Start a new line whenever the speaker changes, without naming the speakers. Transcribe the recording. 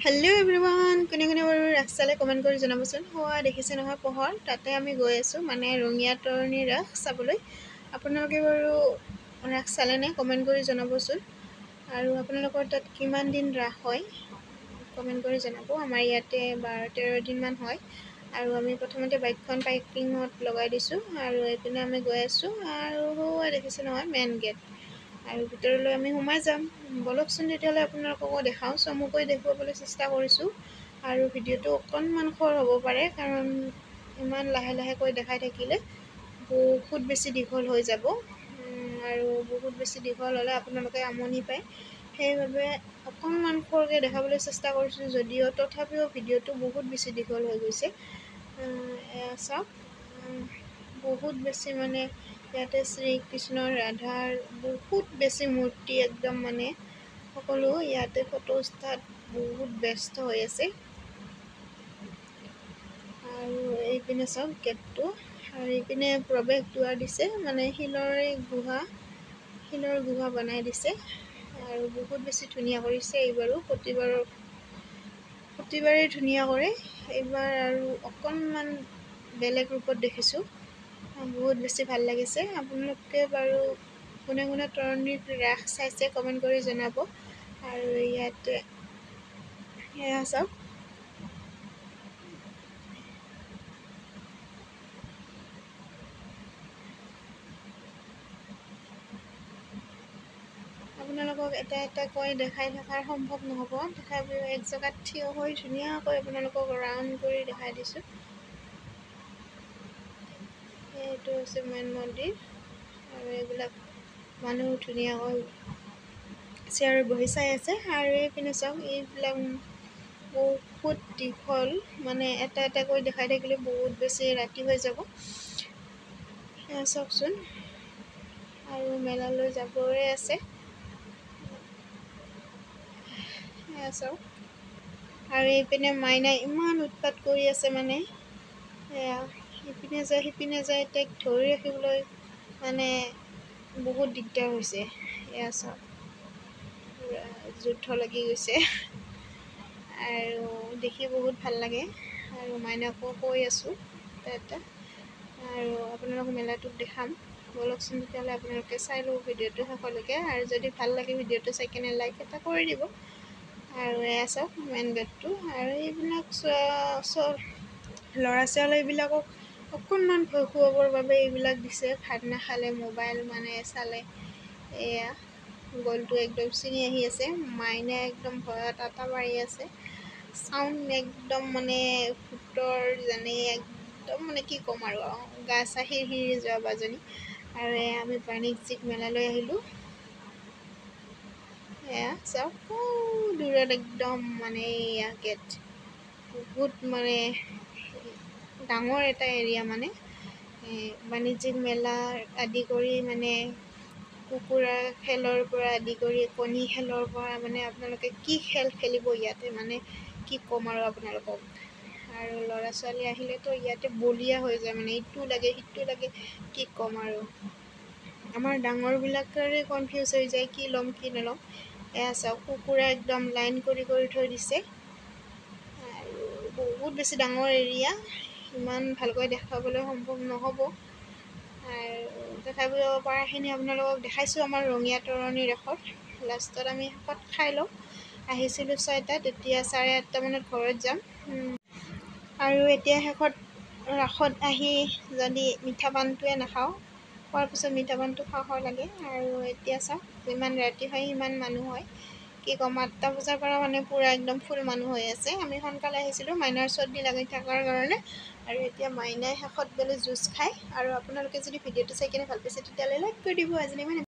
Hello' everyone, কোনে কোনে বাৰু ৰাস চালে কমেণ্ট কৰি জনাবচোন। হোৱা দেখিছে নহয় পোহৰ, তাতে আমি গৈ আছোঁ মানে ৰঙিয়া তৰণী ৰাস চাবলৈ। আপোনালোকে বাৰু ৰাস চালেনে কমেণ্ট কৰি জনাবচোন। আৰু আপোনালোকৰ তাত কিমান দিন ৰাস হয় কমেণ্ট কৰি জনাব। আমাৰ ইয়াতে 12-13 দিনমান হয়। আৰু আমি প্ৰথমতে বাইকখন পাৰ্কিঙত লগাই দিছোঁ আৰু এইপিনে আমি গৈ আছোঁ। আৰু হোৱা দেখিছে নহয় মেইন গেট, আৰু ভিতৰলৈ আমি সোমাই যাম। বলকচোন তেতিয়াহ'লে আপোনালোককো দেখাওঁ, চমুকৈ দেখুৱাবলৈ চেষ্টা কৰিছোঁ। আৰু ভিডিঅ'টো অকণমান খৰ হ'ব পাৰে, কাৰণ ইমান লাহে লাহেকৈ দেখাই থাকিলে বহুত বেছি দীঘল হৈ যাব। আৰু বহুত বেছি দীঘল হ'লে আপোনালোকে আমনি পায়, সেইবাবে অকণমান খৰকৈ দেখাবলৈ চেষ্টা কৰিছোঁ। যদিও তথাপিও ভিডিঅ'টো বহুত বেছি দীঘল হৈ গৈছে। এয়া চাওক, বহুত বেছি মানে ইয়াতে শ্ৰীকৃষ্ণ ৰাধাৰ বহুত বেছি মূৰ্তি, একদম মানে সকলো ইয়াতে ফটো ষ্টাত বহুত ব্যস্ত হৈ আছে। আৰু এইপিনে চাওক গেটটো, আৰু এইপিনে প্ৰৱেশ দুৱাৰ দিছে, মানে শিলৰ গুহা বনাই দিছে। আৰু বহুত বেছি ধুনীয়া কৰিছে এইবাৰো, প্ৰতিবাৰেই ধুনীয়া কৰে। এইবাৰ আৰু অকণমান বেলেগ ৰূপত দেখিছোঁ, বহুত বেছি ভাল লাগিছে। আপোনালোকে বাৰু কোনে কোনে তৰণীত ৰাস চাইছে কমেণ্ট কৰি জনাব। আৰু ইয়াতে এয়া চাওক, আপোনালোকক এটা এটা কৈ দেখাই থকাৰ সম্ভৱ নহ'ব, তথাপিও এক জেগাত থিয় হৈ ধুনীয়াকৈ আপোনালোকক ৰাউণ্ড কৰি দেখাই দিছোঁ। এইটো হৈছে মেইন মন্দিৰ, আৰু এইবিলাক মানুহ ধুনীয়াকৈ চেয়াৰত বহি চাই আছে। আৰু এইপিনে চাওক, এইবিলাক বহুত দীঘল, মানে এটা এটাকৈ দেখাই থাকিলে বহুত বেছি ৰাতি হৈ যাব। সেয়া চাওকচোন, আৰু মেলালৈ যাবৰে আছে। সেয়া চাওক, আৰু এইপিনে মাইনাই ইমান উৎপাত কৰি আছে, মানে এয়া ইপিনে যায় সিপিনে যায়, তাইক ধৰি ৰাখিবলৈ মানে বহুত দিগদাৰ হৈছে। এয়া চাওক, পূৰা যুদ্ধ লাগি গৈছে। আৰু দেখি বহুত ভাল লাগে। আৰু মাইনাকো কৈ আছোঁ এটা, আৰু আপোনালোক মেলাটোত দেখাম। বলকচোন তেতিয়াহ'লে আপোনালোকে চাই লওক ভিডিঅ'টো শেষলৈকে, আৰু যদি ভাল লাগে ভিডিঅ'টো চাই কিনে লাইক এটা কৰি দিব। আৰু এয়া চাওক মেইন গেটটো, আৰু এইবিলাক ল'ৰা ছোৱালীবিলাকক অকণমান ভয় খুৱাবৰ বাবে এইবিলাক দিছে। ভাত নাখালে মোবাইল মানে চালে, এয়া গলটো একদম চিঙি আহি আছে। মাইনে একদম ভয়ত আটা মাৰি আছে। চাউণ্ড একদম মানে ভূতৰ যেনে, একদম মানে কি ক'ম আৰু গা চা হিৰহিৰি যোৱা বাজনী। আৰু এয়া আমি বাণিজ্যিক মেলালৈ আহিলোঁ। এয়া চাওক, দূৰত একদম মানে এয়া গেট, বহুত মানে ডাঙৰ এটা এৰিয়া, মানে বাণিজ্যিক মেলা আদি কৰি, মানে কুকুৰা খেলৰ পৰা আদি কৰি কণী খেলৰ পৰা, মানে আপোনালোকে কি খেল খেলিব ইয়াতে, মানে কি ক'ম আৰু আপোনালোকক। আৰু ল'ৰা ছোৱালী আহিলেতো ইয়াতে বলিয়া হৈ যায়, মানে ইটো লাগে সিটো লাগে, কি ক'ম আৰু। আমাৰ ডাঙৰবিলাকৰে কনফিউজ হৈ যায় কি ল'ম কি নল'ম। এয়া চাওক, কুকুৰা একদম লাইন কৰি কৰি থৈ দিছে। আৰু বহুত বেছি ডাঙৰ এৰিয়া, ইমান ভালকৈ দেখাবলৈ সম্ভৱ নহ'ব। আৰু তথাপিও পৰাখিনি আপোনালোকক দেখাইছোঁ। আমাৰ ৰঙিয়া তৰণী ৰাসত লাষ্টত আমি শেষত খাই লওঁ। আহিছিলোঁ 6টাত, এতিয়া 8:30 মানত ঘৰত যাম। আৰু এতিয়া শেষত ৰাসত আহি যদি মিঠা পানটোৱে নাখাওঁ, খোৱাৰ পিছত মিঠা পানটো খাওঁ লাগে। আৰু এতিয়া চাওক, যিমান ৰাতি হয় সিমান মানুহ হয়, কি ক'ম। 8টা বজাৰ পৰা মানে পূৰা একদম ফুল মানুহ হৈ আছে। আমি সোনকালে আহিছিলোঁ মাইনাৰ চৰ্দি লাগি থকাৰ কাৰণে। আৰু এতিয়া মাইনাই শেষত বোলে জুচ খায়। আৰু আপোনালোকে যদি ভিডিঅ'টো চাই কিনে ভাল পাইছে তেতিয়াহ'লে লাইক কৰি দিব। আজিলৈ ইমানে।